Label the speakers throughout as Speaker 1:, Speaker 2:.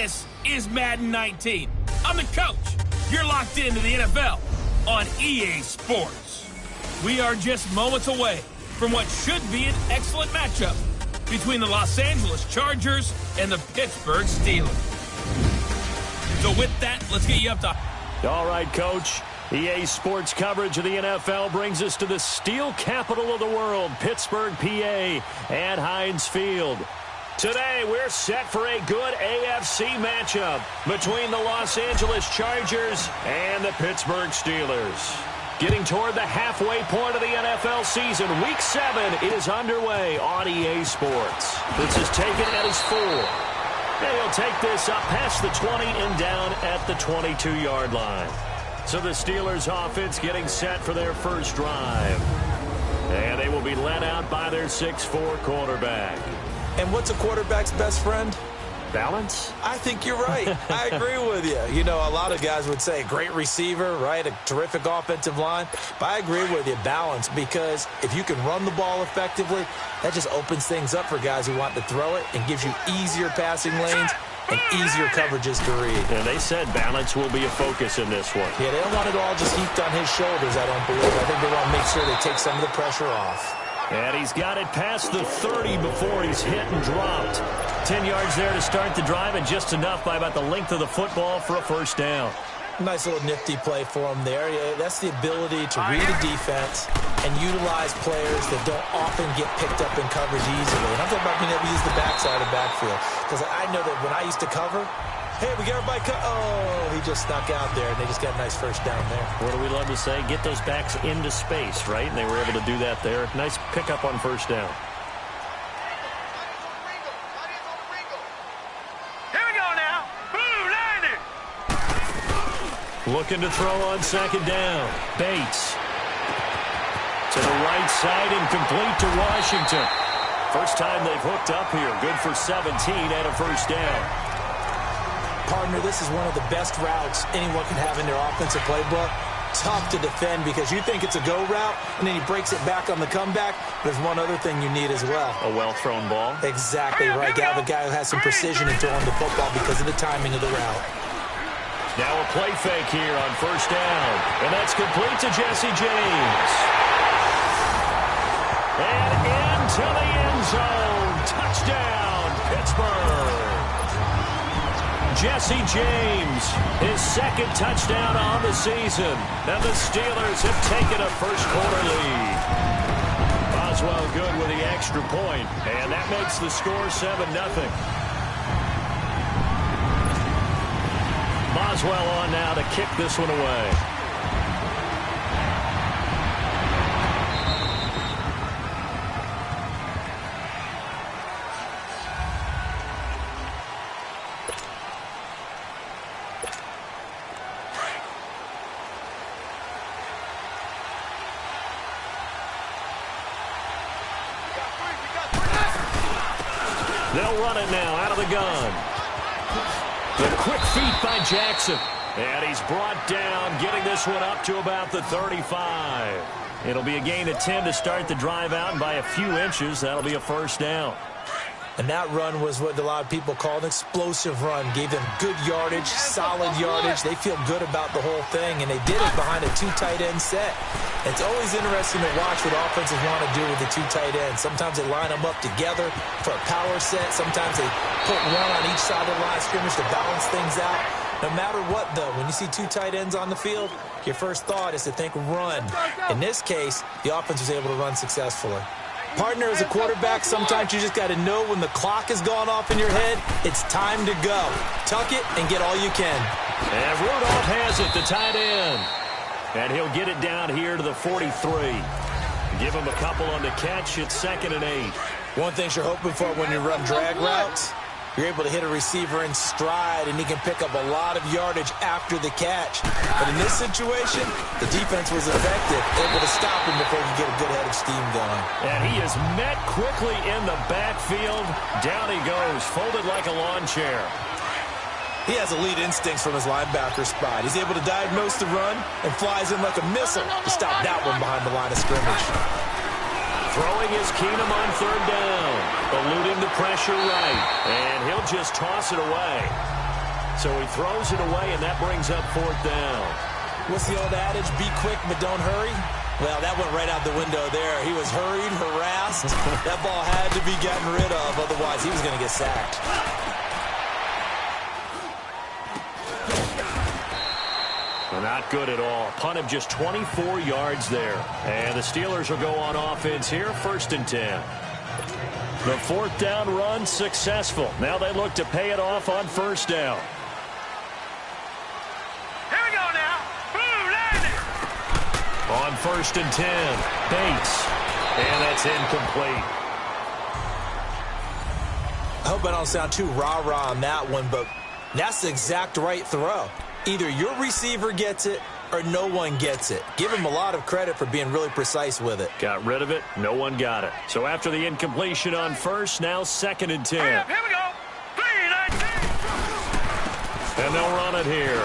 Speaker 1: This is Madden 19. I'm the coach. You're locked into the NFL on EA Sports. We are just moments away from what should be an excellent matchup between the Los Angeles Chargers and the Pittsburgh Steelers. So with that, let's get you up to...
Speaker 2: All right, Coach. EA Sports coverage of the NFL brings us to the steel capital of the world, Pittsburgh, PA, at Heinz Field. Today, we're set for a good AFC matchup between the Los Angeles Chargers and the Pittsburgh Steelers. Getting toward the halfway point of the NFL season, Week 7 is underway on EA Sports. This is taken at his 4. And he'll take this up past the 20 and down at the 22-yard line. So the Steelers offense getting set for their first drive. And they will be led out by their 6'4 quarterback.
Speaker 3: And what's a quarterback's best friend?
Speaker 2: Balance?
Speaker 3: I think you're right. I agree with you. You know, a lot of guys would say great receiver, right? A terrific offensive line. But I agree with you, balance, because if you can run the ball effectively, that just opens things up for guys who want to throw it and gives you easier passing lanes and easier coverages to read.
Speaker 2: And they said balance will be a focus in this one.
Speaker 3: Yeah, they don't want it all just heaped on his shoulders, I don't believe. I think they want to make sure they take some of the pressure off.
Speaker 2: And he's got it past the 30 before he's hit and dropped. 10 yards there to start the drive, and just enough by about the length of the football for a first down.
Speaker 3: Nice little nifty play for him there. Yeah, that's the ability to read a defense and utilize players that don't often get picked up in coverage easily. And I'm talking about being able to use the backside of the backfield. Because I know that when I used to cover, hey, we got everybody oh, he just snuck out there, and they just got a nice first down there.
Speaker 2: What do we love to say? Get those backs into space, right? And they were able to do that there. Nice pickup on first down.
Speaker 4: Here we go now. Boom, landed.
Speaker 2: Looking to throw on second down. Bates. To the right side and complete to Washington. First time they've hooked up here. Good for 17 and a first down.
Speaker 3: Partner, this is one of the best routes anyone can have in their offensive playbook. Tough to defend because you think it's a go route, and then he breaks it back on the comeback. There's one other thing you need as well.
Speaker 2: A well-thrown ball?
Speaker 3: Exactly right. Got a guy who has some precision in throwing the football because of the timing of the route.
Speaker 2: Now a play fake here on first down. And that's complete to Jesse James. And into the end zone. Touchdown, Pittsburgh. Jesse James, his second touchdown on the season. And the Steelers have taken a first quarter lead. Boswell good with the extra point. And that makes the score 7-0. Boswell on now to kick this one away. They'll run it now out of the gun. The quick feet by Jackson. And he's brought down, getting this one up to about the 35. It'll be a gain of 10 to start the drive out, and by a few inches, that'll be a first down.
Speaker 3: And that run was what a lot of people call an explosive run. Gave them good yardage, solid yardage. They feel good about the whole thing, and they did it behind a 2 tight end set. It's always interesting to watch what offenses want to do with the 2 tight ends. Sometimes they line them up together for a power set. Sometimes they put one on each side of the line of scrimmage to balance things out. No matter what, though, when you see 2 tight ends on the field, your first thought is to think run. In this case, the offense was able to run successfully. Partner, as a quarterback, sometimes you just got to know when the clock has gone off in your head, it's time to go. Tuck it and get all you can.
Speaker 2: And Rudolph has it, the tight end. And he'll get it down here to the 43. Give him a couple on the catch. It's 2nd and 8.
Speaker 3: One thing you're hoping for when you run drag routes, you're able to hit a receiver in stride, and he can pick up a lot of yardage after the catch. But in this situation, the defense was effective, able to stop him before he could get a good head of steam going.
Speaker 2: And he is met quickly in the backfield. Down he goes, folded like a lawn chair.
Speaker 3: He has elite instincts from his linebacker spot. He's able to diagnose the run and flies in like a missile to stop that one behind the line of scrimmage.
Speaker 2: Throwing is Keenum on 3rd down. Eluding the pressure right. And he'll just toss it away. So he throws it away, and that brings up 4th down.
Speaker 3: What's the old adage? Be quick, but don't hurry. Well, that went right out the window there. He was hurried, harassed. That ball had to be gotten rid of. Otherwise, he was going to get sacked.
Speaker 2: Well, not good at all. Punt of just 24 yards there. And the Steelers will go on offense here, 1st and 10. The 4th down run successful. Now they look to pay it off on 1st down.
Speaker 4: Here we go now. Boom, landing.
Speaker 2: On 1st and 10, Bates. And that's incomplete.
Speaker 3: I hope I don't sound too rah-rah on that one, but that's the exact right throw. Either your receiver gets it or no one gets it. Give him a lot of credit for being really precise with it.
Speaker 2: Got rid of it. No one got it. So after the incompletion on 1st, now 2nd and 10.
Speaker 4: Hurry up, here we go. 3-19.
Speaker 2: And they'll run it here.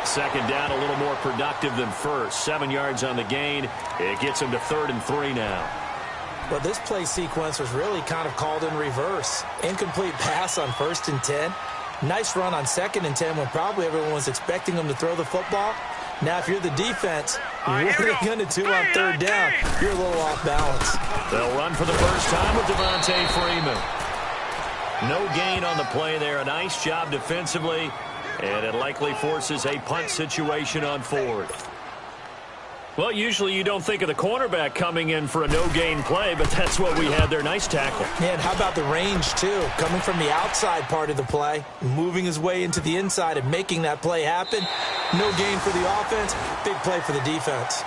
Speaker 2: 2nd down, a little more productive than 1st. 7 yards on the gain. It gets him to 3rd and 3 now.
Speaker 3: Well, this play sequence was really kind of called in reverse. Incomplete pass on 1st and 10. Nice run on 2nd and 10 when probably everyone was expecting him to throw the football. Now, if you're the defense, what are they going to do on 3rd down? You're a little off balance.
Speaker 2: They'll run for the first time with Devontae Freeman. No gain on the play there. A nice job defensively, and it likely forces a punt situation on 4th. Well, usually you don't think of the cornerback coming in for a no-gain play, but that's what we had there. Nice tackle.
Speaker 3: And how about the range, too? Coming from the outside part of the play, moving his way into the inside and making that play happen. No gain for the offense, big play for the defense.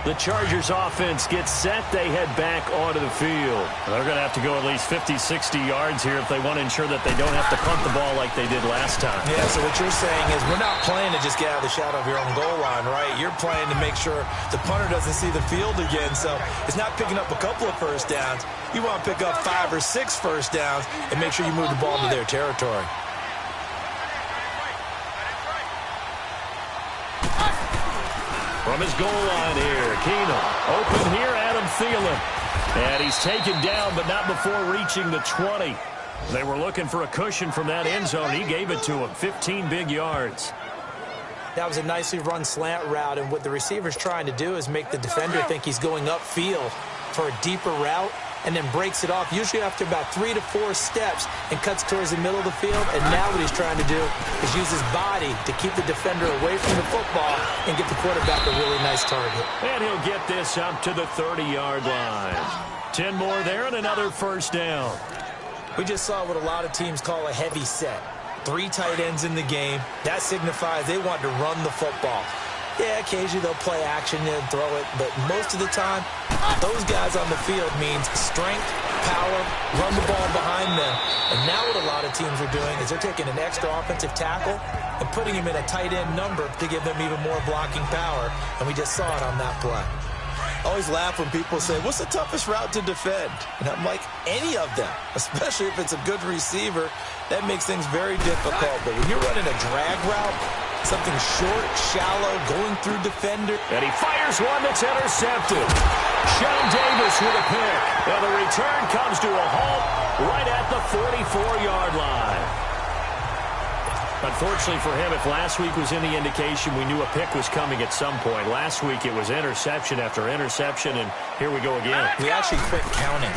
Speaker 2: The Chargers offense gets set. They head back onto the field. They're going to have to go at least 50, 60 yards here if they want to ensure that they don't have to punt the ball like they did last time.
Speaker 3: Yeah, so what you're saying is we're not playing to just get out of the shadow of your own goal line, right? You're playing to make sure the punter doesn't see the field again. So it's not picking up a couple of 1st downs. You want to pick up 5 or 6 1st downs and make sure you move the ball into their territory.
Speaker 2: From his goal line here, Keenum. Open here, Adam Thielen. And he's taken down, but not before reaching the 20. They were looking for a cushion from that end zone. He gave it to him. 15 big yards.
Speaker 3: That was a nicely run slant route, and what the receiver's trying to do is make the defender think he's going upfield for a deeper route, and then breaks it off, usually after about 3 to 4 steps, and cuts towards the middle of the field. And now what he's trying to do is use his body to keep the defender away from the football and get the quarterback a really nice target.
Speaker 2: And he'll get this up to the 30-yard line. 10 more there and another 1st down.
Speaker 3: We just saw what a lot of teams call a heavy set. 3 tight ends in the game. That signifies they want to run the football. Yeah, occasionally they'll play action and throw it, but most of the time, those guys on the field means strength, power, run the ball behind them. And now what a lot of teams are doing is they're taking an extra offensive tackle and putting him in a tight end number to give them even more blocking power, and we just saw it on that play. I always laugh when people say, what's the toughest route to defend? And I'm like, any of them, especially if it's a good receiver. That makes things very difficult. But when you're running a drag route, something short, shallow, going through defender.
Speaker 2: And he fires one that's intercepted. Sean Davis with a pick. And the return comes to a halt right at the 44-yard line. Unfortunately for him, if last week was any indication, we knew a pick was coming at some point. Last week it was interception after interception, and here we go again.
Speaker 3: We actually quit counting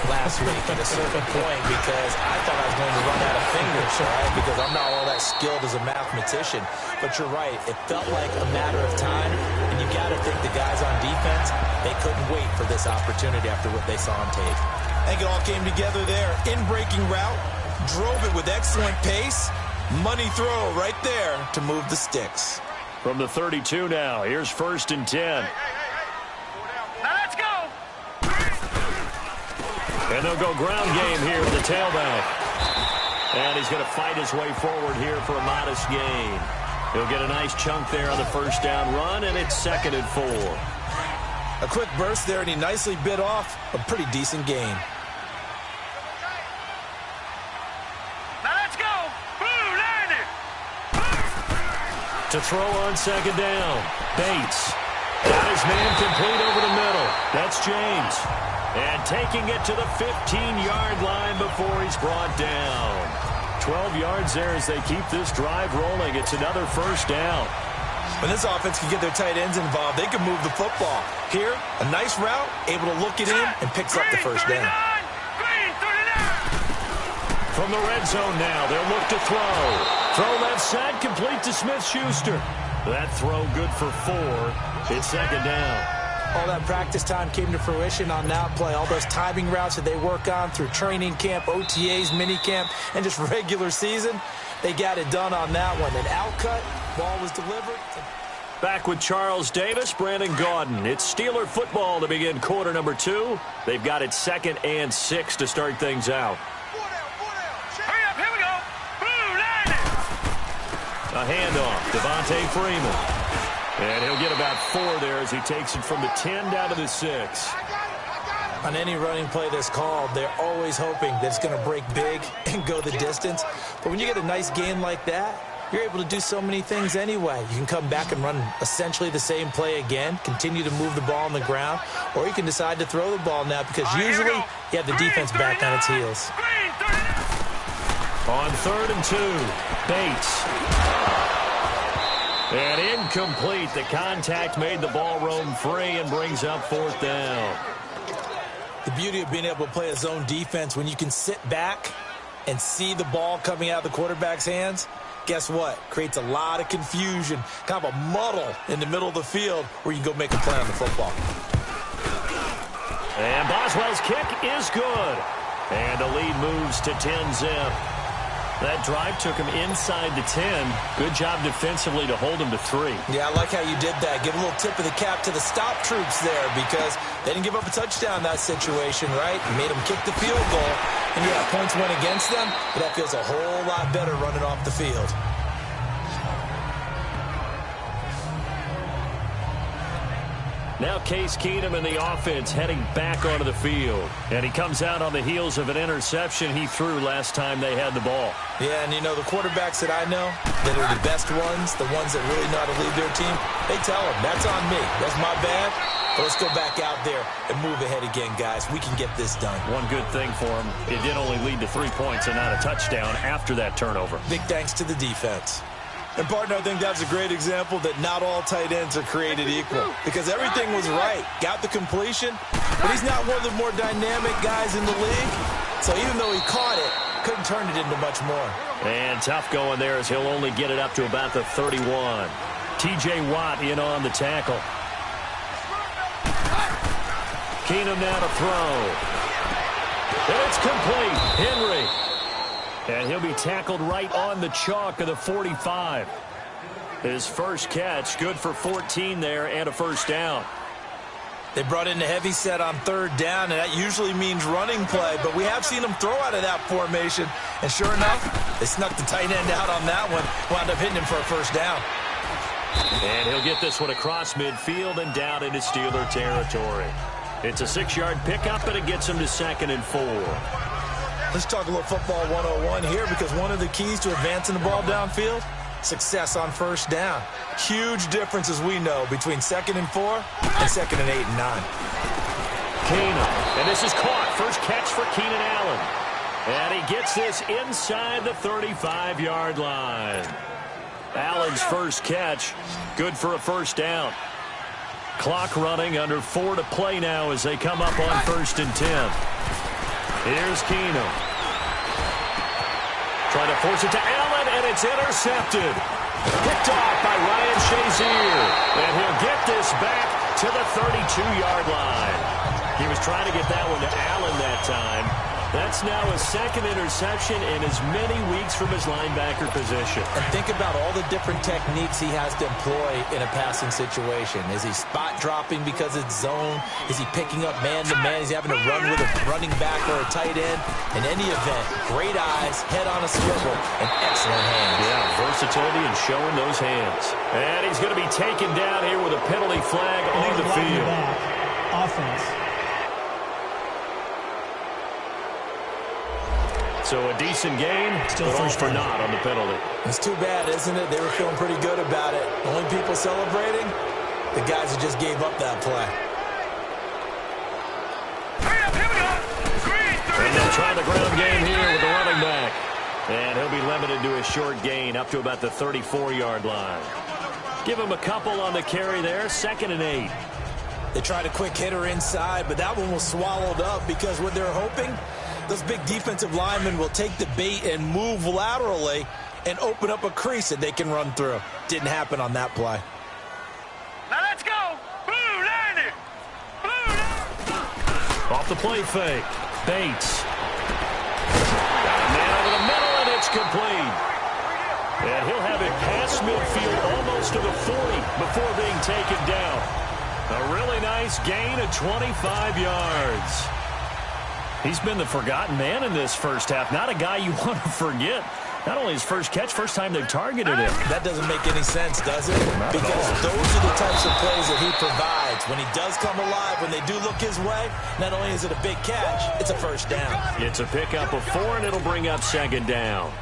Speaker 3: last week at a certain point because I thought I was going to run out of fingers, right? Because I'm not all that skilled as a mathematician. But you're right. It felt like a matter of time, and you got to think the guys on defense, they couldn't wait for this opportunity after what they saw on tape. I think it all came together there. In-breaking route, drove it with excellent pace. Money throw right there to move the sticks.
Speaker 2: From the 32 now, here's 1st and 10.
Speaker 4: Now let's go.
Speaker 2: And they'll go ground game here with the tailback. And he's going to fight his way forward here for a modest gain. He'll get a nice chunk there on the 1st down run, and it's 2nd and 4.
Speaker 3: A quick burst there, and he nicely bit off a pretty decent gain.
Speaker 2: To throw on 2nd down. Bates. Got his man complete. Jones. And taking it to the 15-yard line before he's brought down. 12 yards there as they keep this drive rolling. It's another first down.
Speaker 3: When this offense can get their tight ends involved, they can move the football. Here, a nice route, able to look it in, and picks up the first down.
Speaker 2: From the red zone now, they'll look to throw. Throw left side, complete to Smith-Schuster. That throw good for 4. It's second down.
Speaker 3: All that practice time came to fruition on that play. All those timing routes that they work on through training camp, OTAs, minicamp, and just regular season, they got it done on that one. An outcut, ball was delivered.
Speaker 2: Back with Charles Davis, Brandon Gaudin. It's Steeler football to begin quarter number 2. They've got it 2nd and 6 to start things out.
Speaker 4: Hurry up, here we go. Boom, line it.
Speaker 2: A handoff, Devontae Freeman. And he'll get about 4 there as he takes it from the 10 down to the 6.
Speaker 3: On any running play that's called, they're always hoping that it's going to break big and go the distance. But when you get a nice gain like that, you're able to do so many things anyway. You can come back and run essentially the same play again, continue to move the ball on the ground, or you can decide to throw the ball now because usually you have the defense back on its heels.
Speaker 2: On 3rd and 2, Bates. And incomplete. The contact made the ball roam free and brings up 4th down.
Speaker 3: The beauty of being able to play a zone defense when you can sit back and see the ball coming out of the quarterback's hands, guess what? Creates a lot of confusion, kind of a muddle in the middle of the field where you can go make a play on the football.
Speaker 2: And Boswell's kick is good. And the lead moves to 10-zip. That drive took him inside the 10. Good job defensively to hold him to 3.
Speaker 3: Yeah, I like how you did that. Give a little tip of the cap to the stop troops there because they didn't give up a touchdown in that situation, right? You made them kick the field goal, and yeah, points went against them, but that feels a whole lot better running off the field.
Speaker 2: Now Case Keenum in the offense heading back onto the field. And he comes out on the heels of an interception he threw last time they had the ball.
Speaker 3: Yeah, and you know, the quarterbacks that I know that are the best ones, the ones that really know how to lead their team, they tell them, that's on me. That's my bad. But let's go back out there and move ahead again, guys. We can get this done.
Speaker 2: One good thing for him, it did only lead to 3 points and not a touchdown after that turnover.
Speaker 3: Big thanks to the defense. And, partner, I think that's a great example that not all tight ends are created equal because everything was right. Got the completion, but he's not one of the more dynamic guys in the league. So even though he caught it, couldn't turn it into much more.
Speaker 2: And tough going there as he'll only get it up to about the 31. T.J. Watt in on the tackle. Keenum now to throw. And it's complete. Henry. And he'll be tackled right on the chalk of the 45. His first catch, good for 14 there and a first down.
Speaker 3: They brought in the heavy set on 3rd down, and that usually means running play, but we have seen them throw out of that formation. And sure enough, they snuck the tight end out on that one, wound up hitting him for a first down.
Speaker 2: And he'll get this one across midfield and down into Steeler territory. It's a 6-yard pickup, and it gets him to 2nd and 4.
Speaker 3: Let's talk a little football 101 here because one of the keys to advancing the ball downfield, success on first down. Huge difference, as we know, between 2nd and 4 and 2nd and 8 and 9.
Speaker 2: Keenum, and this is caught. First catch for Keenan Allen. And he gets this inside the 35-yard line. Allen's first catch, good for a first down. Clock running, under 4 to play now as they come up on 1st and 10. Here's Keenum. Trying to force it to Allen, and it's intercepted. Picked off by Ryan Shazier. And he'll get this back to the 32-yard line. He was trying to get that one to Allen that time. That's now his 2nd interception in as many weeks from his linebacker position.
Speaker 3: And think about all the different techniques he has to employ in a passing situation. Is he spot dropping because it's zone? Is he picking up man-to-man? Is he having to run with a running back or a tight end? In any event, great eyes, head on a swivel, and excellent hands.
Speaker 2: Yeah, versatility and showing those hands. And he's going to be taken down here with a penalty flag on the field.
Speaker 5: Offense.
Speaker 2: So a decent game,
Speaker 5: Still
Speaker 2: but all
Speaker 5: first
Speaker 2: for
Speaker 5: down.
Speaker 2: naught on the penalty.
Speaker 3: It's too bad, isn't it? They were feeling pretty good about it. The only people celebrating, the guys who just gave up that play.
Speaker 2: They'll try the ground game here with the running back. And he'll be limited to a short gain up to about the 34-yard line. Give him a couple on the carry there, 2nd and 8.
Speaker 3: They tried a quick hitter inside, but that one was swallowed up because what they're hoping, those big defensive linemen will take the bait and move laterally and open up a crease that they can run through. Didn't happen on that play.
Speaker 4: Now let's go. Blue line it. Blue line.
Speaker 2: Off the play fake. Bates. Got a man over the middle, and it's complete. And he'll have it past midfield almost to the 40 before being taken down. A really nice gain of 25 yards. He's been the forgotten man in this first half. Not a guy you want to forget. Not only his first catch, first time they've targeted him.
Speaker 3: That doesn't make any sense, does it? Because those are the types of plays that he provides. When he does come alive, when they do look his way, not only is it a big catch, it's a first down.
Speaker 2: It's a pickup of 4, and it'll bring up 2nd down.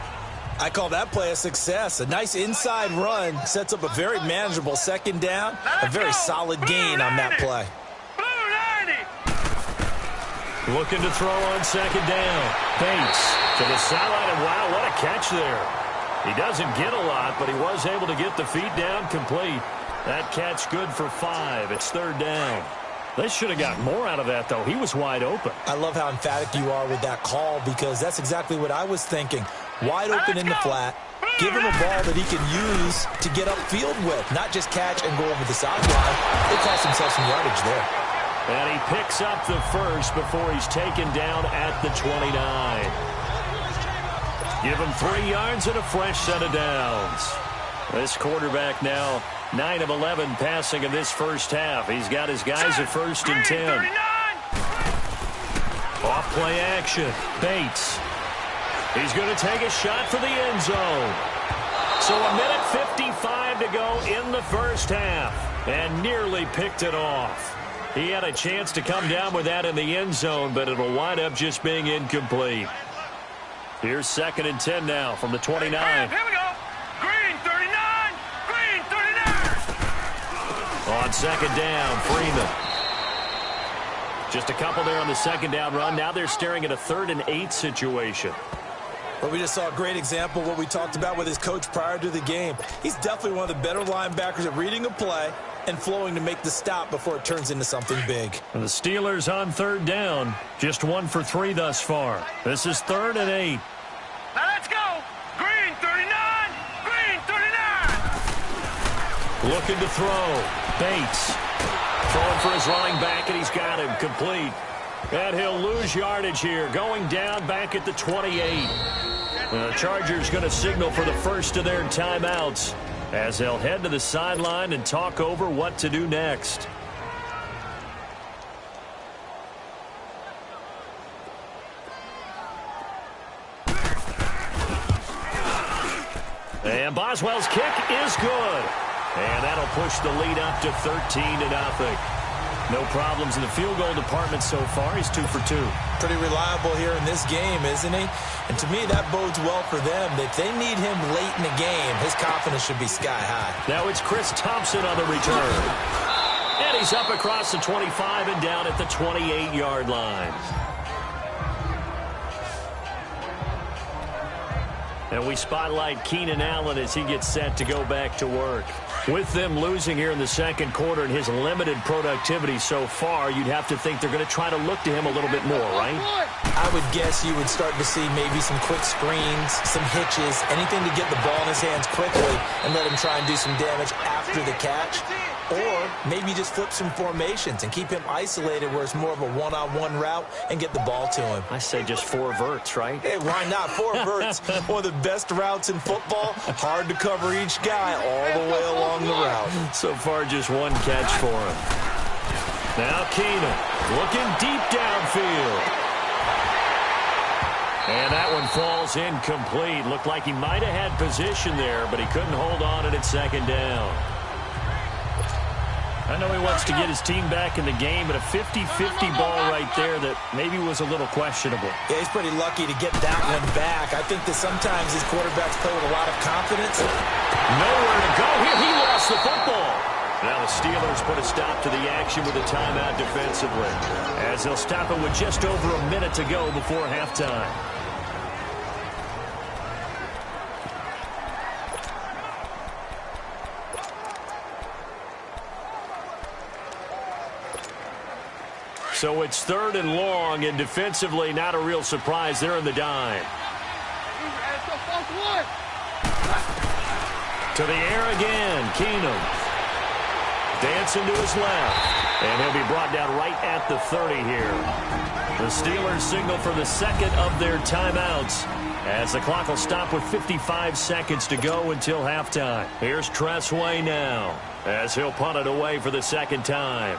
Speaker 3: I call that play a success. A nice inside run sets up a very manageable 2nd down. A very solid gain on that play.
Speaker 2: Looking to throw on 2nd down. Bates to the sideline, and wow, what a catch there. He doesn't get a lot, but he was able to get the feet down complete. That catch good for 5. It's 3rd down. They should have got more out of that, though. He was wide open.
Speaker 3: I love how emphatic you are with that call because that's exactly what I was thinking. Wide open in the flat. Give him a ball that he can use to get upfield with, not just catch and go over the sideline. They cost themselves some yardage there.
Speaker 2: And he picks up the first before he's taken down at the 29. Give him 3 yards and a fresh set of downs. This quarterback now 9 of 11 passing in this first half. He's got his guys at 1st and 10. Off play action. Bates. He's going to take a shot for the end zone. So a minute 55 to go in the first half. And nearly picked it off. He had a chance to come down with that in the end zone, but it'll wind up just being incomplete. Here's 2nd and 10 now from the 29.
Speaker 4: Here we go. Green 39. Green 39.
Speaker 2: On 2nd down, Freeman. Just a couple there on the 2nd down run. Now they're staring at a 3rd and 8 situation.
Speaker 3: Well, we just saw a great example of what we talked about with his coach prior to the game. He's definitely one of the better linebackers at reading a play and flowing to make the stop before it turns into something big.
Speaker 2: And the Steelers on 3rd down. Just 1 for 3 thus far. This is 3rd and 8.
Speaker 4: Now let's go. Green 39. Green 39.
Speaker 2: Looking to throw. Bates. Throwing for his running back, and he's got him complete. And he'll lose yardage here. Going down back at the 28. The Chargers going to signal for the first of their timeouts as they'll head to the sideline and talk over what to do next. And Boswell's kick is good. And that'll push the lead up to 13-0. No problems in the field goal department so far. He's 2 for 2.
Speaker 3: Pretty reliable here in this game, isn't he? And to me, that bodes well for them. If they need him late in the game, his confidence should be sky high.
Speaker 2: Now it's Chris Thompson on the return. And he's up across the 25 and down at the 28-yard line. And we spotlight Keenan Allen as he gets set to go back to work. With them losing here in the second quarter and his limited productivity so far, you'd have to think they're going to try to look to him a little bit more, right?
Speaker 3: I would guess you would start to see maybe some quick screens, some hitches, anything to get the ball in his hands quickly and let him try and do some damage after the catch. Or maybe just flip some formations and keep him isolated where it's more of a one-on-one route and get the ball to him.
Speaker 2: I say just 4 verts, right?
Speaker 3: Hey, why not? 4 verts, one of the best routes in football. Hard to cover each guy all the way along the route.
Speaker 2: So far, just 1 catch for him. Now Keenan looking deep downfield. And that one falls incomplete. Looked like he might have had position there, but he couldn't hold on it at 2nd down. I know he wants to get his team back in the game, but a 50-50 ball right there that maybe was a little questionable.
Speaker 3: Yeah, he's pretty lucky to get that one back. I think that sometimes his quarterbacks play with a lot of confidence.
Speaker 2: Nowhere to go here. He lost the football. Now the Steelers put a stop to the action with a timeout defensively, as they'll stop it with just over a minute to go before halftime. So it's 3rd and long, and defensively not a real surprise. They're in the dime. To the air again, Keenum. Dancing to his left, and he'll be brought down right at the 30 here. The Steelers signal for the second of their timeouts, as the clock will stop with 55 seconds to go until halftime. Here's Tressway now, as he'll punt it away for the second time.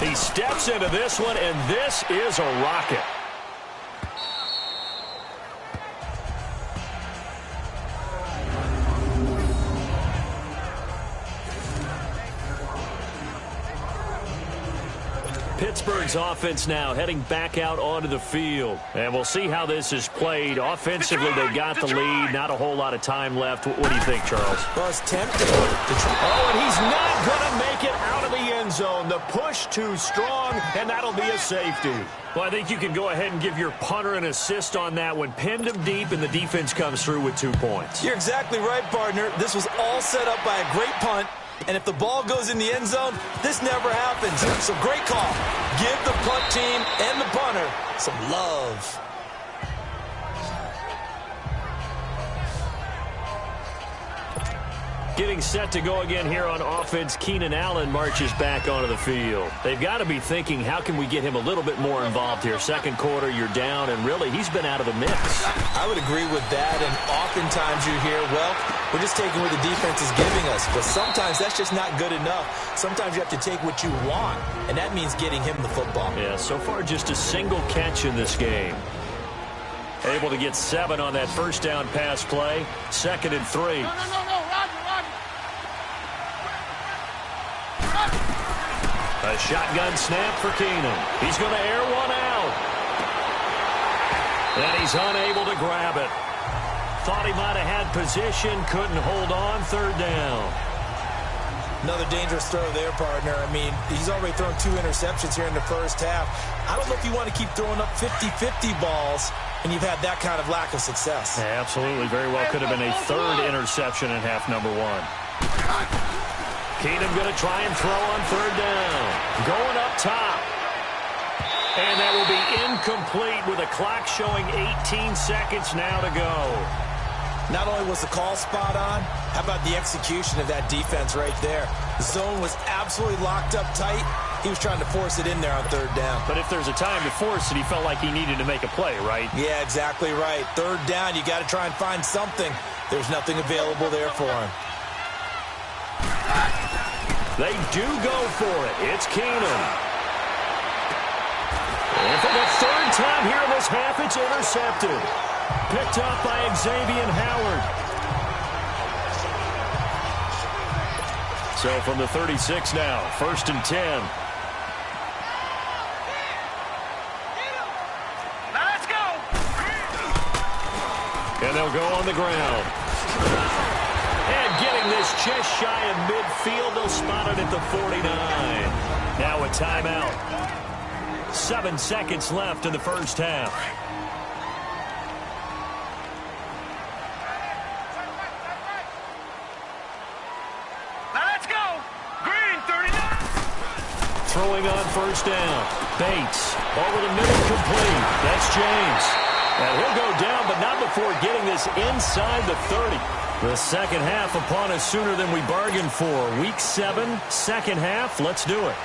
Speaker 2: He steps into this one, and this is a rocket. Pittsburgh's offense now heading back out onto the field. And we'll see how this is played. Offensively, they've got the lead. Not a whole lot of time left. What do you think, Charles?
Speaker 3: Well, it's tempting.
Speaker 2: Oh, and he's not going to make it out of the end zone. The push too strong, and that'll be a safety. Well, I think you can go ahead and give your punter an assist on that one. Pinned him deep, and the defense comes through with 2 points.
Speaker 3: You're exactly right, partner. This was all set up by a great punt. And if the ball goes in the end zone, this never happens. So great call. Give the punt team and the punter some love.
Speaker 2: Getting set to go again here on offense, Keenan Allen marches back onto the field. They've got to be thinking, how can we get him a little bit more involved here? Second quarter, you're down, and really, he's been out of the mix.
Speaker 3: I would agree with that, and oftentimes you hear, well, we're just taking what the defense is giving us. But sometimes that's just not good enough. Sometimes you have to take what you want, and that means getting him the football.
Speaker 2: Yeah, so far just a single catch in this game. Able to get 7 on that first down pass play. 2nd and 3.
Speaker 4: No, Roger.
Speaker 2: A shotgun snap for Keenum. He's going to air one out. And he's unable to grab it. Thought he might have had position, couldn't hold on. 3rd down.
Speaker 3: Another dangerous throw there, partner. I mean, he's already thrown 2 interceptions here in the first half. I don't know if you want to keep throwing up 50-50 balls when you've had that kind of lack of success.
Speaker 2: Yeah, absolutely. Very well could have been a 3rd interception in half number 1. Keenum going to try and throw on 3rd down. Going up top. And that will be incomplete with a clock showing 18 seconds now to go.
Speaker 3: Not only was the call spot on, how about the execution of that defense right there? The zone was absolutely locked up tight. He was trying to force it in there on 3rd down.
Speaker 2: But if there's a time to force it, he felt like he needed to make a play, right?
Speaker 3: Yeah, exactly right. 3rd down, you got to try and find something. There's nothing available there for him.
Speaker 2: They do go for it. It's Keenum. And for the 3rd time here in this half, it's intercepted. Picked up by Xavier Howard. So from the 36 now, 1st and 10.
Speaker 4: Now let's go.
Speaker 2: And they'll go on the ground. And getting this just shy of midfield, they'll spot it at the 49. Now a timeout. 7 seconds left in the first half.
Speaker 4: Now let's go. Green 39.
Speaker 2: Throwing on 1st down. Bates over the middle, complete. That's James. And he'll go down, but not before getting this inside the 30. The second half upon us sooner than we bargained for. Week 7, second half. Let's do it.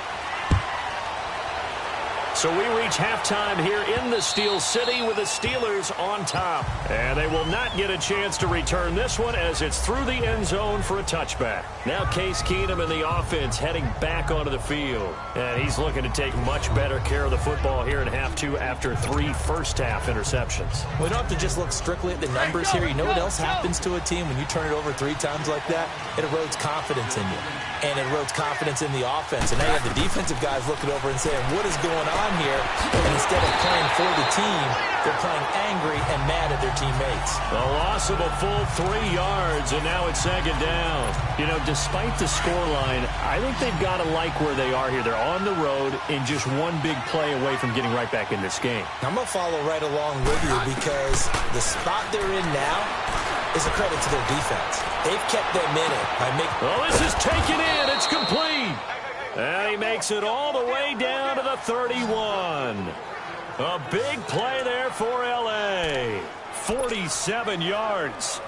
Speaker 2: So we reach halftime here in the Steel City with the Steelers on top. And they will not get a chance to return this one as it's through the end zone for a touchback. Now Case Keenum and the offense heading back onto the field. And he's looking to take much better care of the football here in half 2 after 3 first-half interceptions.
Speaker 3: We don't have to just look strictly at the numbers here. You know what else happens to a team when you turn it over 3 times like that? It erodes confidence in you. and it erodes confidence in the offense. And now you have the defensive guys looking over and saying, what is going on here? And instead of playing for the team, they're playing angry and mad at their teammates.
Speaker 2: A loss of a full 3 yards, and now it's second down. You know, despite the scoreline, I think they've got to like where they are here. They're on the road and just one big play away from getting right back in this game.
Speaker 3: I'm going to follow right along with you because the spot they're in now is a credit to their defense. They've kept them in it by making...
Speaker 2: Well, this is taken in. It's complete. And he makes it all the way down to the 31. A big play there for L.A. 47 yards.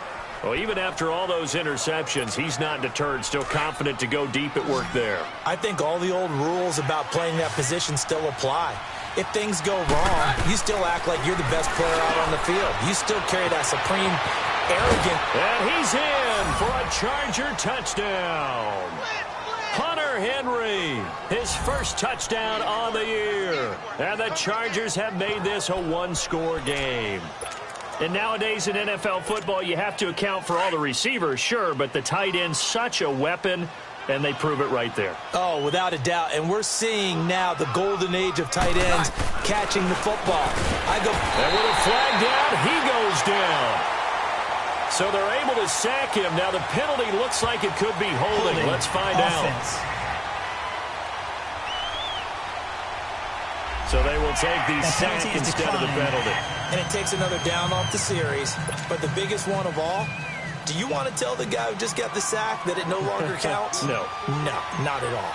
Speaker 2: Well, even after all those interceptions, he's not deterred, still confident to go deep at work there.
Speaker 3: I think all the old rules about playing that position still apply. If things go wrong, you still act like you're the best player out on the field. You still carry that supreme arrogance.
Speaker 2: And he's in for a Charger touchdown. Hunter Henry, his first touchdown on the year. And the Chargers have made this a one-score game. And nowadays in NFL football, you have to account for all the receivers, sure, but the tight end's such a weapon, and they prove it right there.
Speaker 3: Oh, without a doubt. And we're seeing now the golden age of tight ends catching the football. And
Speaker 2: with a flag down, he goes down. So they're able to sack him. Now the penalty looks like it could be holding. Let's find out. So they will take the sack instead of the penalty.
Speaker 3: And it takes another down off the series. But the biggest one of all, do you want to tell the guy who just got the sack that it no longer counts?
Speaker 2: No.
Speaker 3: No, not at all.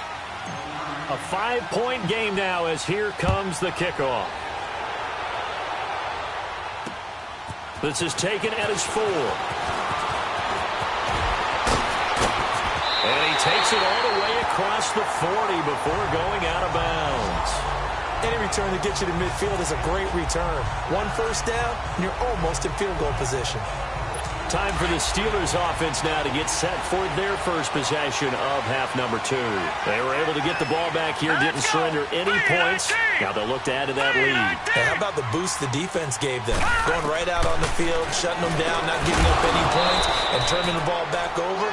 Speaker 2: A 5-point game now as here comes the kickoff. This is taken at his 4. And he takes it all the way across the 40 before going out of bounds.
Speaker 3: Any return that gets you to midfield is a great return. One first down, and you're almost in field goal position.
Speaker 2: Time for the Steelers offense now to get set for their first possession of half number 2. They were able to get the ball back here, didn't surrender any points. Now they'll look to add to that lead.
Speaker 3: And how about the boost the defense gave them? Going right out on the field, shutting them down, not giving up any points, and turning the ball back over.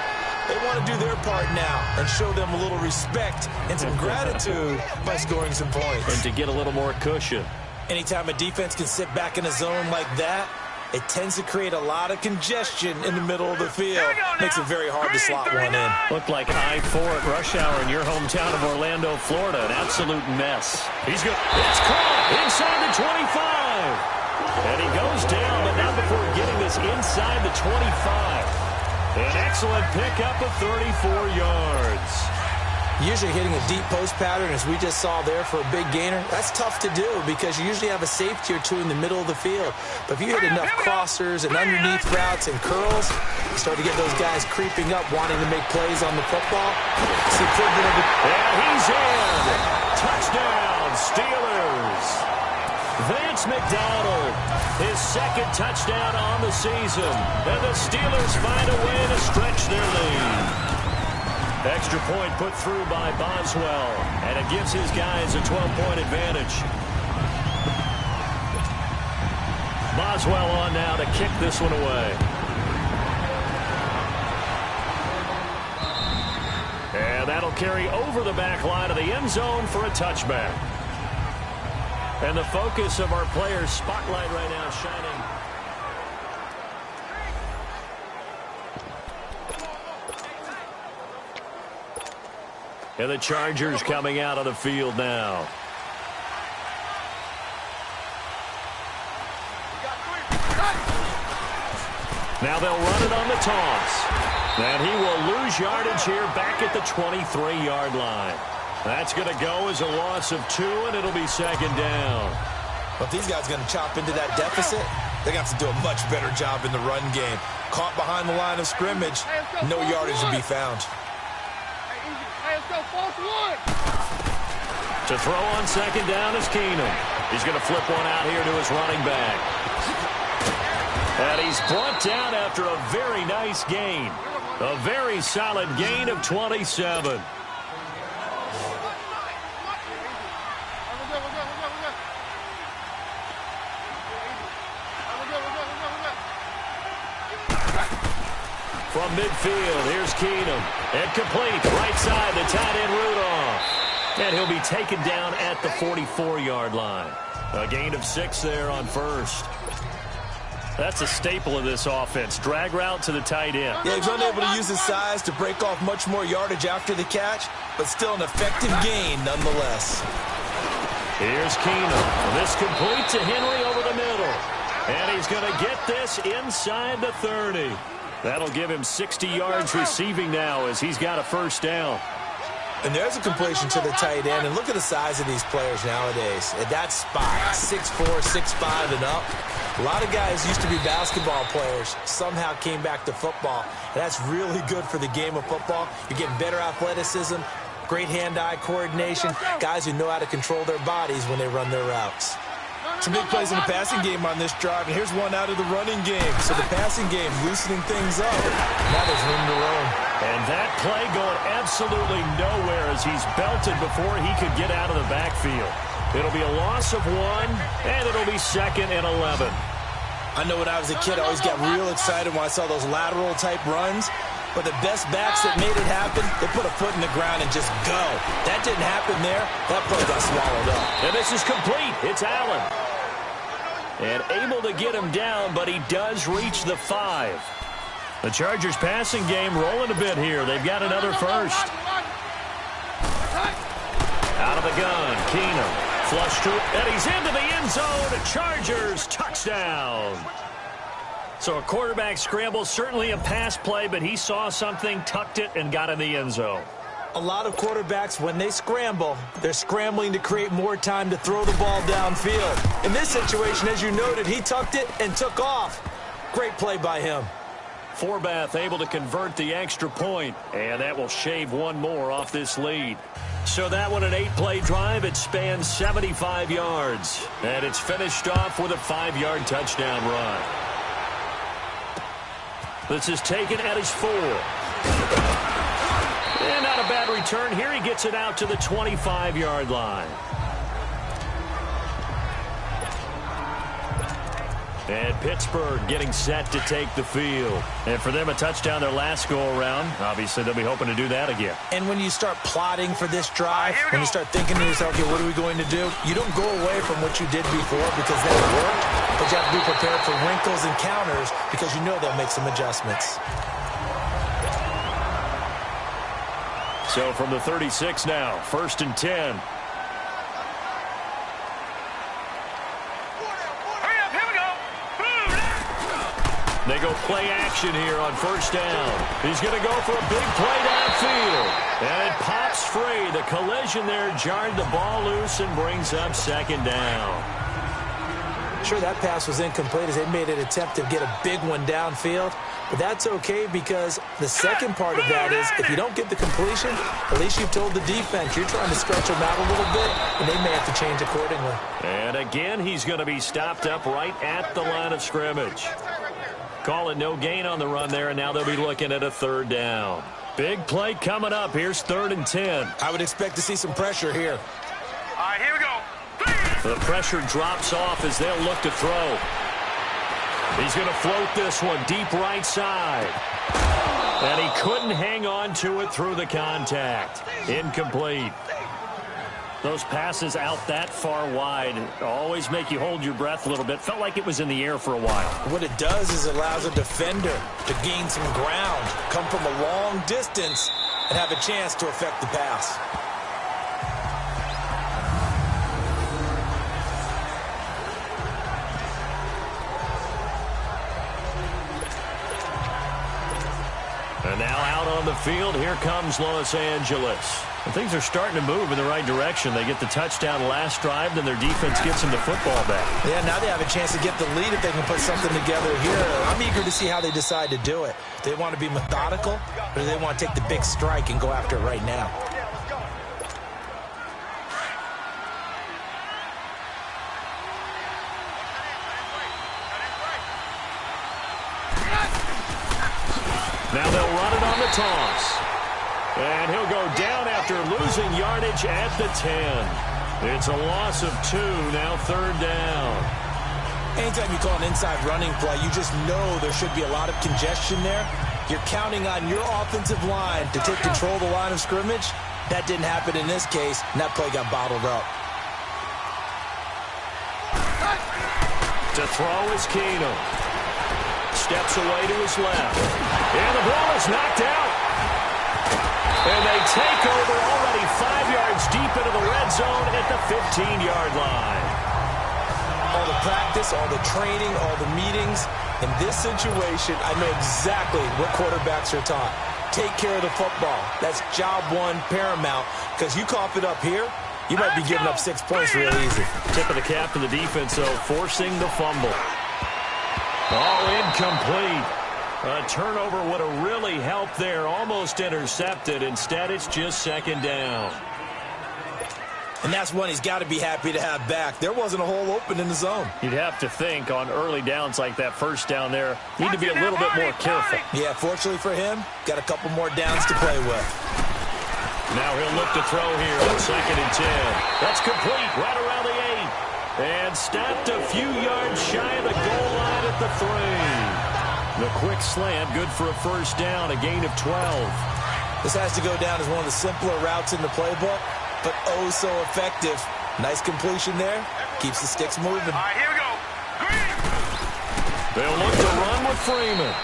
Speaker 3: They want to do their part now and show them a little respect and some gratitude by scoring some points.
Speaker 2: And to get a little more cushion.
Speaker 3: Anytime a defense can sit back in a zone like that, it tends to create a lot of congestion in the middle of the field. Makes it very hard to slot one in.
Speaker 2: Looked like I-4 at rush hour in your hometown of Orlando, Florida. An absolute mess. He's good. It's caught inside the 25. And he goes down, but not before getting this inside the 25. An excellent pickup of 34 yards.
Speaker 3: Usually hitting a deep post pattern, as we just saw there for a big gainer, that's tough to do because you usually have a safety or two in the middle of the field. But if you hit enough crossers and underneath routes and curls, you start to get those guys creeping up, wanting to make plays on the football.
Speaker 2: And he's in. Touchdown, Steelers. Vance McDonald, his second touchdown on the season. And the Steelers find a way to stretch their lead. Extra point put through by Boswell, and it gives his guys a 12-point advantage. Boswell on now to kick this one away. And that'll carry over the back line of the end zone for a touchback. And the focus of our players' spotlight right now shining. And the Chargers coming out of the field now. Now they'll run it on the toss. And he will lose yardage here back at the 23-yard line. That's going to go as a loss of 2, and it'll be second down.
Speaker 3: But these guys are going to chop into that deficit. They're going to have to do a much better job in the run game. Caught behind the line of scrimmage, no yardage to be found.
Speaker 2: To throw on second down is Keenum. He's going to flip one out here to his running back. And he's brought down after a very nice gain. A very solid gain of 27. From midfield, here's Keenum. Incomplete. Right side, the tight end Rudolph. And he'll be taken down at the 44-yard line. A gain of 6 there on first. That's a staple of this offense. Drag route to the tight end.
Speaker 3: Yeah, he's unable to use his size to break off much more yardage after the catch, but still an effective gain nonetheless.
Speaker 2: Here's Keenum. This complete to Henry over the middle. And he's going to get this inside the 30. That'll give him 60 yards receiving now as he's got a first down.
Speaker 3: And there's a completion to the tight end. And look at the size of these players nowadays. At that spot, 6'4", 6'5", and up. A lot of guys used to be basketball players, somehow came back to football. And that's really good for the game of football. You're getting better athleticism, great hand-eye coordination, guys who know how to control their bodies when they run their routes. Some big plays in the passing game on this drive, and here's one out of the running game. So the passing game loosening things up. Now there's room to roam.
Speaker 2: And that play going absolutely nowhere as he's belted before he could get out of the backfield. It'll be a loss of 1, and it'll be 2nd and 11.
Speaker 3: I know when I was a kid, I always got real excited when I saw those lateral-type runs. But the best backs that made it happen, they put a foot in the ground and just go. That didn't happen there. That play got swallowed up.
Speaker 2: And this is complete. It's Allen. And able to get him down, but he does reach the 5. The Chargers passing game rolling a bit here. They've got another first. Out of the gun, Keenum. Flush to it, and he's into the end zone. Chargers touchdown. So a quarterback scramble, certainly a pass play, but he saw something, tucked it, and got in the end zone.
Speaker 3: A lot of quarterbacks, when they scramble, they're scrambling to create more time to throw the ball downfield. In this situation, as you noted, he tucked it and took off. Great play by him.
Speaker 2: Forbath able to convert the extra point, and that will shave one more off this lead. So that one, an 8-play drive. It spans 75 yards, and it's finished off with a 5-yard touchdown run. This is taken at his 4. And not a bad return here. He gets it out to the 25-yard line. And Pittsburgh getting set to take the field. And for them, a touchdown their last go-around. Obviously, they'll be hoping to do that again.
Speaker 3: And when you start plotting for this drive, when you start thinking to yourself, okay, what are we going to do? You don't go away from what you did before because that worked. But you have to be prepared for wrinkles and counters because you know they'll make some adjustments.
Speaker 2: So from the 36 now, 1st and 10. They go play action here on 1st down. He's going to go for a big play downfield. And it pops free. The collision there jarred the ball loose and brings up 2nd down.
Speaker 3: Sure, that pass was incomplete as they made an attempt to get a big one downfield. But that's okay because the second part of that is if you don't get the completion, at least you've told the defense you're trying to stretch them out a little bit, and they may have to change accordingly.
Speaker 2: And again, he's going to be stopped up right at the line of scrimmage. Call it no gain on the run there, and now they'll be looking at a 3rd down. Big play coming up. Here's 3rd and 10.
Speaker 3: I would expect to see some pressure here.
Speaker 4: All right, here we go.
Speaker 2: The pressure drops off as they'll look to throw. He's going to float this one deep right side. And he couldn't hang on to it through the contact. Incomplete. Those passes out that far wide always make you hold your breath a little bit. Felt like it was in the air for a while.
Speaker 3: What it does is it allows a defender to gain some ground, come from a long distance, and have a chance to affect the pass.
Speaker 2: And now out on the field, here comes Los Angeles. And things are starting to move in the right direction. They get the touchdown last drive, then their defense gets them the football back.
Speaker 3: Yeah, now they have a chance to get the lead if they can put something together here. I'm eager to see how they decide to do it. Do they want to be methodical, or do they want to take the big strike and go after it right now?
Speaker 2: Now they'll run it on the toss. And he'll go down after losing yardage at the 10. It's a loss of 2, now 3rd down.
Speaker 3: Anytime you call an inside running play, you just know there should be a lot of congestion there. You're counting on your offensive line to take control of the line of scrimmage. That didn't happen in this case, and that play got bottled up.
Speaker 2: To throw is Keenum. Steps away to his left. And the ball is knocked out. And they take over already 5 yards deep into the red zone at the 15-yard line.
Speaker 3: All the practice, all the training, all the meetings. In this situation, I know exactly what quarterbacks are taught. Take care of the football. That's job one, paramount. Because you cough it up here, you might be giving up 6 points real easy.
Speaker 2: Tip of the cap to the defense, though, forcing the fumble. Oh, incomplete. A turnover would have really helped there. Almost intercepted. Instead, it's just second down.
Speaker 3: And that's one he's got to be happy to have back. There wasn't a hole open in the zone.
Speaker 2: You'd have to think on early downs like that first down there, need to be a little bit more careful.
Speaker 3: Yeah, fortunately for him, got a couple more downs to play with.
Speaker 2: Now he'll look to throw here on 2nd and 10. That's complete right around the 8. And stopped a few yards shy of the goal line at the 3. The quick slant, good for a first down, a gain of 12.
Speaker 3: This has to go down as one of the simpler routes in the playbook, but oh so effective. Nice completion there. Keeps the sticks moving.
Speaker 4: All right, here we go. Green.
Speaker 2: They'll look to run with Freeman.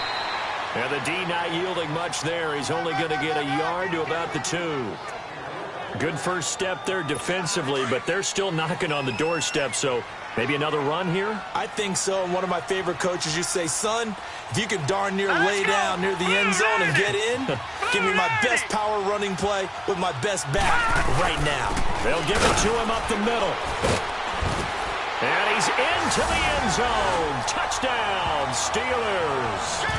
Speaker 2: And the D not yielding much there. He's only going to get a yard to about the 2. Good first step there defensively, but they're still knocking on the doorstep, so maybe another run here?
Speaker 3: I think so. And one of my favorite coaches used to say, son, if you could darn near lay down near the end zone and get in, give me my best power running play with my best back right now.
Speaker 2: They'll give it to him up the middle. And he's into the end zone. Touchdown, Steelers.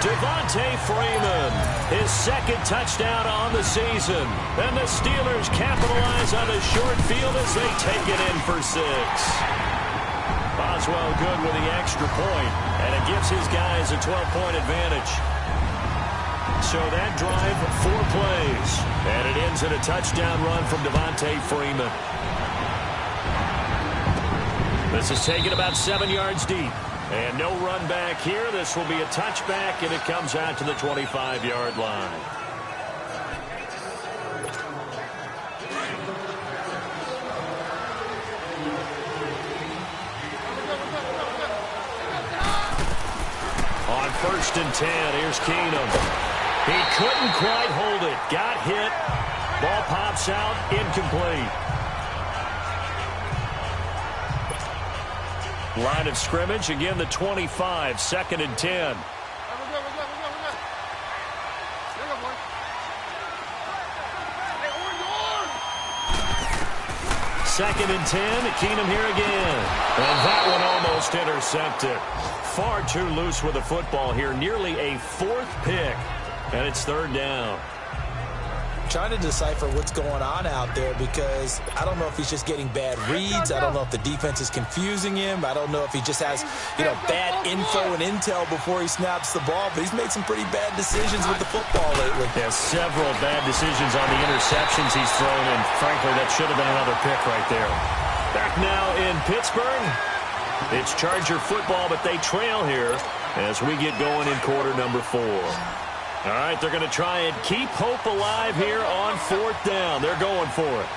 Speaker 2: Devontae Freeman, his second touchdown on the season. And the Steelers capitalize on the short field as they take it in for 6. Boswell good with the extra point, and it gives his guys a 12-point advantage. So that drive, 4 plays, and it ends in a touchdown run from Devontae Freeman. This is taken about 7 yards deep. And no run back here. This will be a touchback, and it comes out to the 25-yard line. On 1st and 10, here's Keenum. He couldn't quite hold it. Got hit. Ball pops out, incomplete. Line of scrimmage, again the 25, 2nd and 10. Second and 10, Keenum here again. And that one almost intercepted. Far too loose with the football here, nearly a 4th pick. And it's 3rd down.
Speaker 3: Trying to decipher what's going on out there because I don't know if he's just getting bad reads. I don't know if the defense is confusing him. I don't know if he just has, bad info and intel before he snaps the ball. But he's made some pretty bad decisions with the football lately.
Speaker 2: Yeah, several bad decisions on the interceptions he's thrown, and frankly, that should have been another pick right there. Back now in Pittsburgh. It's Charger football, but they trail here as we get going in quarter number 4. All right, they're going to try and keep hope alive here on 4th down. They're going for it.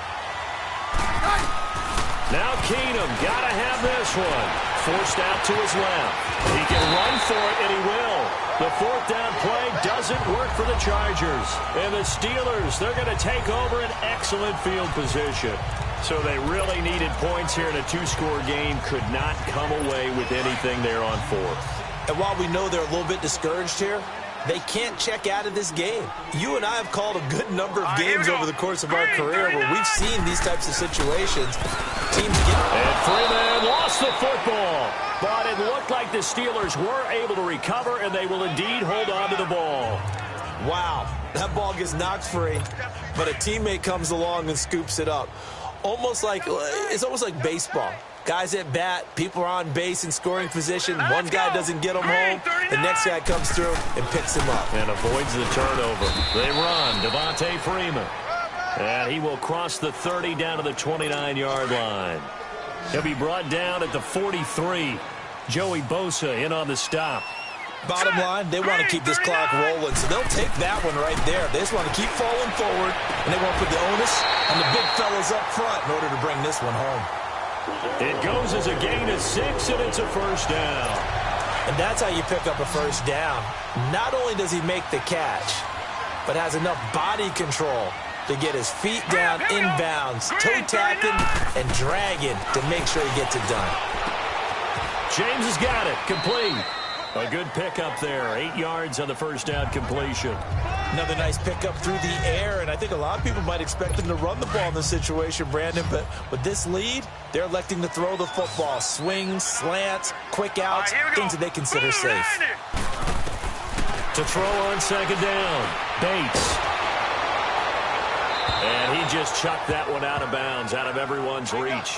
Speaker 2: Now Keenum, got to have this one. Forced out to his left. He can run for it, and he will. The 4th down play doesn't work for the Chargers. And the Steelers, they're going to take over an excellent field position. So they really needed points here in a 2-score game. Could not come away with anything there on 4th.
Speaker 3: And while we know they're a little bit discouraged here, they can't check out of this game. You and I have called a good number of games over the course of our career where we've seen these types of situations. Teams get...
Speaker 2: And Freeman lost the football. But it looked like the Steelers were able to recover, and they will indeed hold on to the ball.
Speaker 3: Wow, that ball gets knocked free, but a teammate comes along and scoops it up. It's almost like baseball. Guys at bat, people are on base in scoring position. One guy doesn't get him home. The next guy comes through and picks him up.
Speaker 2: And avoids the turnover. They run. Devontae Freeman. And he will cross the 30 down to the 29-yard line. He'll be brought down at the 43. Joey Bosa in on the stop.
Speaker 3: Bottom line, they want to keep this clock rolling, so they'll take that one right there. They just want to keep falling forward, and they want to put the onus on the big fellas up front in order to bring this one home.
Speaker 2: It goes as a gain of 6, and it's a first down.
Speaker 3: And that's how you pick up a first down. Not only does he make the catch, but has enough body control to get his feet down inbounds, toe-tapping and dragging to make sure he gets it done.
Speaker 2: James has got it. Complete. A good pickup there. 8 yards on the first down completion.
Speaker 3: Another nice pickup through the air, and I think a lot of people might expect him to run the ball in this situation, Brandon, but with this lead, they're electing to throw the football. Swings, slants, quick outs, things that they consider safe.
Speaker 2: To throw on second down, Bates. And he just chucked that one out of bounds, out of everyone's reach.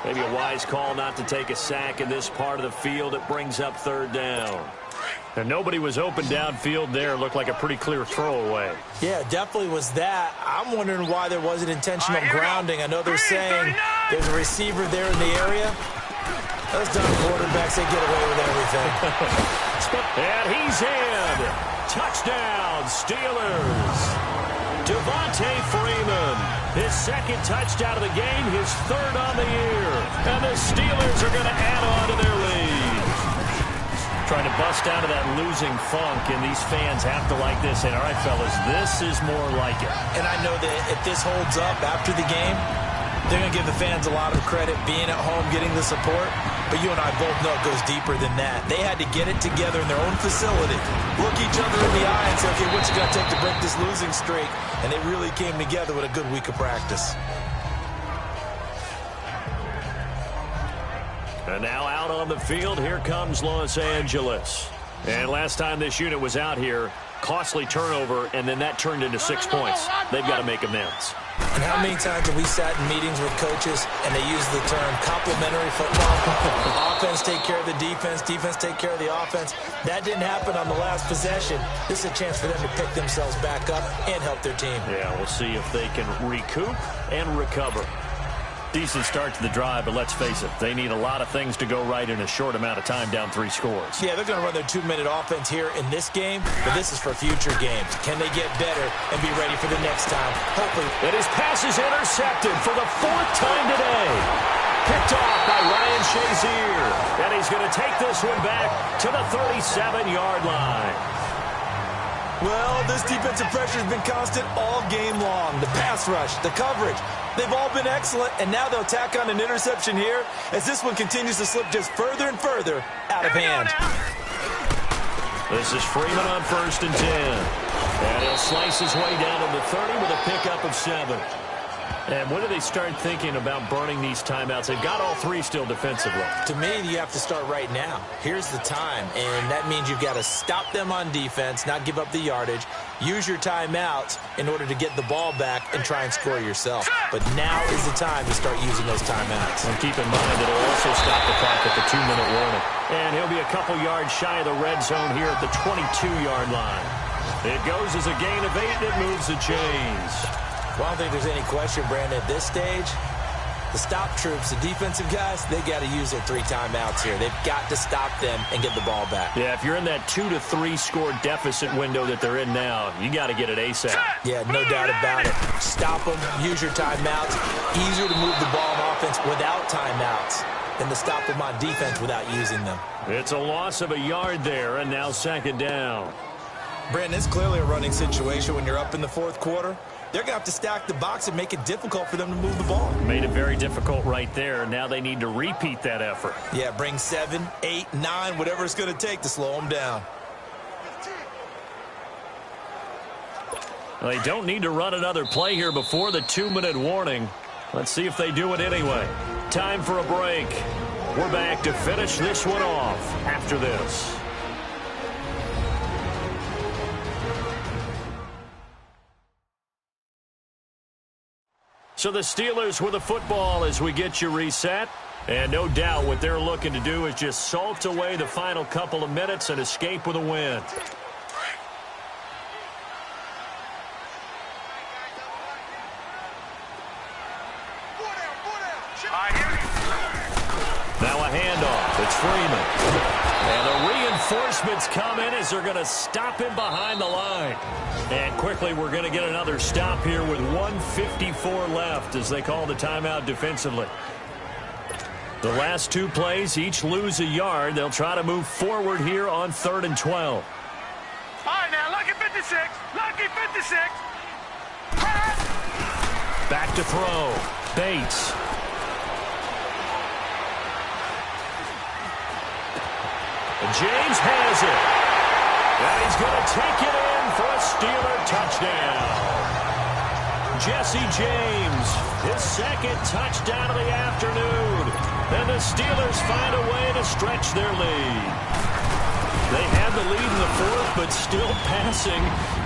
Speaker 2: Maybe a wise call not to take a sack in this part of the field. It brings up third down. And nobody was open downfield there. Looked like a pretty clear throwaway.
Speaker 3: Yeah, definitely was that. I'm wondering why there wasn't intentional grounding. I know they're saying there's a receiver there in the area. Those dumb quarterbacks, they get away with everything.
Speaker 2: And he's in. Touchdown, Steelers. Devontae Freeman, his second touchdown of the game, his third on the year. And the Steelers are going to add on to their lead. Trying to bust out of that losing funk, and these fans have to like this. And all right, fellas, this is more like it.
Speaker 3: And I know that if this holds up after the game, they're going to give the fans a lot of credit being at home, getting the support. But you and I both know it goes deeper than that. They had to get it together in their own facility, look each other in the eye and say, okay, what's it going to take to break this losing streak? And they really came together with a good week of practice.
Speaker 2: And now out on the field, here comes Los Angeles. And last time this unit was out here, costly turnover, and then that turned into 6 points. They've got to make amends.
Speaker 3: And how many times have we sat in meetings with coaches and they use the term complementary football? Offense take care of the defense, defense take care of the offense. That didn't happen on the last possession. This is a chance for them to pick themselves back up and help their team.
Speaker 2: Yeah, we'll see if they can recoup and recover. Decent start to the drive, but let's face it, they need a lot of things to go right in a short amount of time, down 3 scores.
Speaker 3: Yeah, they're going to run their 2-minute offense here in this game, but this is for future games. Can they get better and be ready for the next time? Hopefully.
Speaker 2: And his pass is intercepted for the 4th time today. Picked off by Ryan Shazier. And he's going to take this one back to the 37-yard line.
Speaker 3: Well, this defensive pressure has been constant all game long. The pass rush, the coverage, they've all been excellent, and now they'll tack on an interception here as this one continues to slip just further and further out of hand.
Speaker 2: This is Freeman on 1st and 10. And he'll slice his way down to the 30 with a pickup of 7. And when do they start thinking about burning these timeouts? They've got all 3 still defensively.
Speaker 3: To me, you have to start right now. Here's the time, and that means you've got to stop them on defense, not give up the yardage, use your timeouts in order to get the ball back and try and score yourself. But now is the time to start using those timeouts.
Speaker 2: And keep in mind, it'll also stop the clock at the 2-minute warning. And he'll be a couple yards shy of the red zone here at the 22-yard line. It goes as a gain of 8, and it moves the chains.
Speaker 3: Well, I don't think there's any question, Brandon, at this stage, the stop troops, the defensive guys, they got to use their 3 timeouts here. They've got to stop them and get the ball back.
Speaker 2: Yeah, if you're in that 2 to 3 score deficit window that they're in now, you got to get it ASAP.
Speaker 3: Yeah, no doubt about it. Stop them, use your timeouts. Easier to move the ball on offense without timeouts than to stop them on defense without using them.
Speaker 2: It's a loss of a yard there, and now 2nd down.
Speaker 3: Brandon, it's clearly a running situation when you're up in the 4th quarter. They're going to have to stack the box and make it difficult for them to move the ball.
Speaker 2: Made it very difficult right there. Now they need to repeat that effort.
Speaker 3: Yeah, bring 7, 8, 9, whatever it's going to take to slow them down.
Speaker 2: Well, they don't need to run another play here before the 2-minute warning. Let's see if they do it anyway. Time for a break. We're back to finish this one off after this. So the Steelers with the football as we get you reset. And no doubt what they're looking to do is just salt away the final couple of minutes and escape with a win. Now a handoff. It's Freeman. And a Reinforcements come in as they're going to stop him behind the line. And quickly, we're going to get another stop here with 1:54 left as they call the timeout defensively. The last two plays, each lose a yard. They'll try to move forward here on 3rd and 12.
Speaker 4: All right, now, lucky 56. Lucky 56.
Speaker 2: Back to throw. Bates. And James has it. And he's going to take it in for a Steeler touchdown. Jesse James, his second touchdown of the afternoon. And the Steelers find a way to stretch their lead. They had the lead in the fourth, but still passing.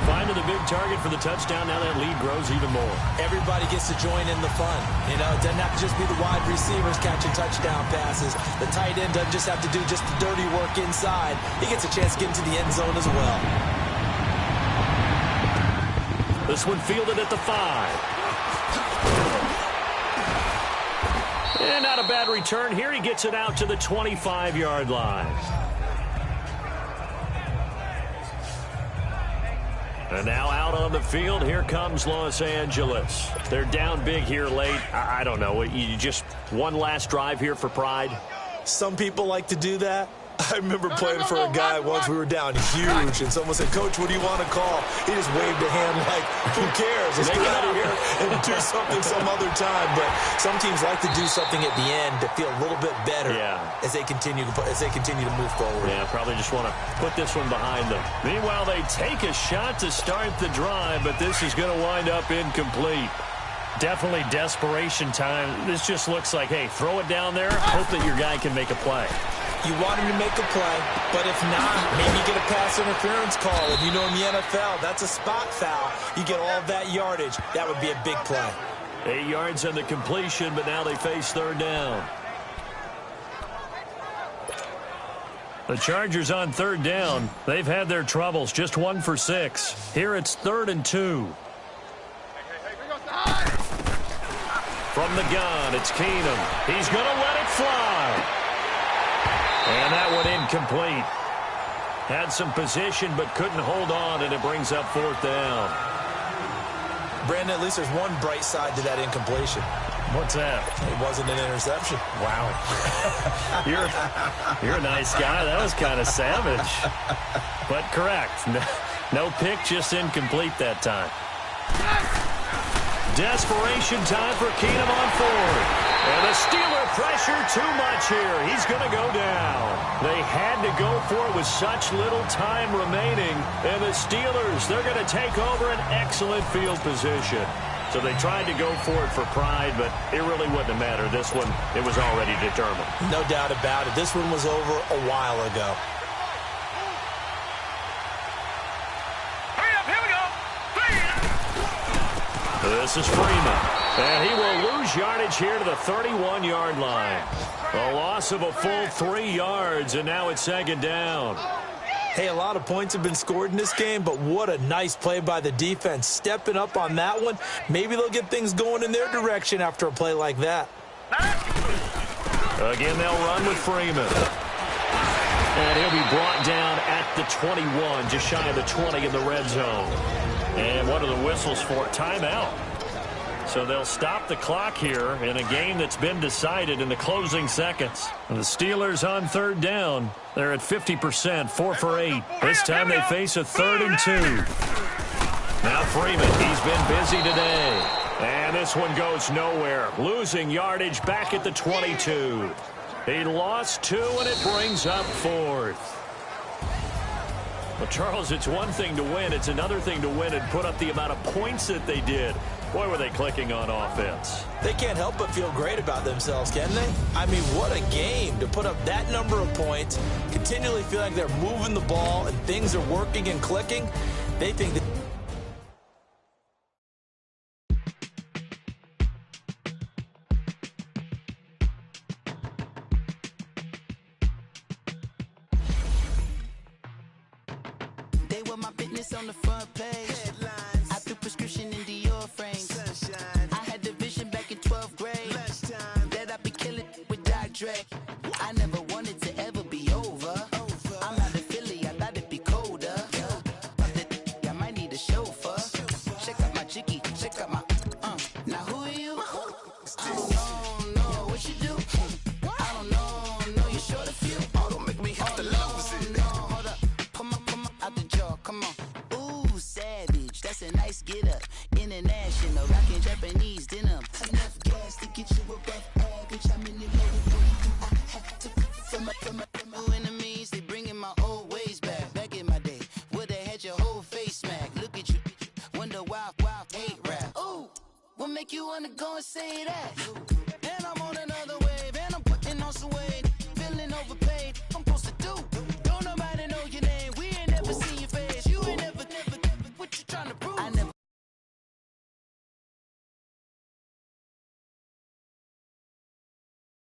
Speaker 2: Finding the big target for the touchdown. Now that lead grows even more.
Speaker 3: Everybody gets to join in the fun. You know, it doesn't have to just be the wide receivers catching touchdown passes. The tight end doesn't just have to do just the dirty work inside. He gets a chance to get into the end zone as well.
Speaker 2: This one fielded at the 5. And not a bad return here. He gets it out to the 25-yard line. And now out on the field, here comes Los Angeles. They're down big here late. I don't know. You just one last drive here for pride?
Speaker 3: Some people like to do that. I remember playing for a guy once. We were down huge, and someone said, "Coach, what do you want to call?" He just waved a hand like, "Who cares? Let's get out of here and do something some other time." But some teams like to do something at the end to feel a little bit better as they continue to move forward.
Speaker 2: Yeah, probably just want to put this one behind them. Meanwhile, they take a shot to start the drive, but this is going to wind up incomplete. Definitely desperation time. This just looks like, hey, throw it down there, hope that your guy can make a play.
Speaker 3: You want him to make a play, but if not, maybe you get a pass interference call. And you know in the NFL, that's a spot foul. You get all of that yardage. That would be a big play.
Speaker 2: 8 yards on the completion, but now they face 3rd down. The Chargers on 3rd down. They've had their troubles, just 1 for 6. Here it's 3rd and 2. From the gun, it's Keenum. He's going to let it fly. And that one incomplete. Had some position, but couldn't hold on, and it brings up 4th down.
Speaker 3: Brandon, at least there's one bright side to that incompletion.
Speaker 2: What's that?
Speaker 3: It wasn't an interception.
Speaker 2: Wow. You're a nice guy. That was kind of savage. But correct. No pick, just incomplete that time. Desperation time for Keenum on 4th. And the Steeler pressure too much here. He's going to go down. They had to go for it with such little time remaining. And the Steelers, they're going to take over an excellent field position. So they tried to go for it for pride, but it really wouldn't have mattered. This one, it was already determined.
Speaker 3: No doubt about it. This one was over a while ago.
Speaker 4: Hurry up, here we go.
Speaker 2: This is Freeman. And he will lose yardage here to the 31-yard line. A loss of a full 3 yards, and now it's 2nd down.
Speaker 3: Hey, a lot of points have been scored in this game, but what a nice play by the defense. Stepping up on that one. Maybe they'll get things going in their direction after a play like that.
Speaker 2: Again, they'll run with Freeman. And he'll be brought down at the 21, just shy of the 20 in the red zone. And what are the whistles for? Timeout. So they'll stop the clock here in a game that's been decided in the closing seconds. And the Steelers on 3rd down. They're at 50%, 4 for 8. This time they face a 3rd and 2. Now Freeman, he's been busy today. And this one goes nowhere. Losing yardage back at the 22. He lost 2, and it brings up 4th. Well, Charles, it's one thing to win. It's another thing to win and put up the amount of points that they did. Boy, were they clicking on offense.
Speaker 3: They can't help but feel great about themselves, can they? I mean, what a game to put up that number of points, continually feel like they're moving the ball and things are working and clicking. They think that
Speaker 5: they were my business on the front page. I threw prescription in Dior frames. I had the vision back in 12th grade that I'd be killing with Dr. Dre. I never wanted to ever be over. I'm not the say that.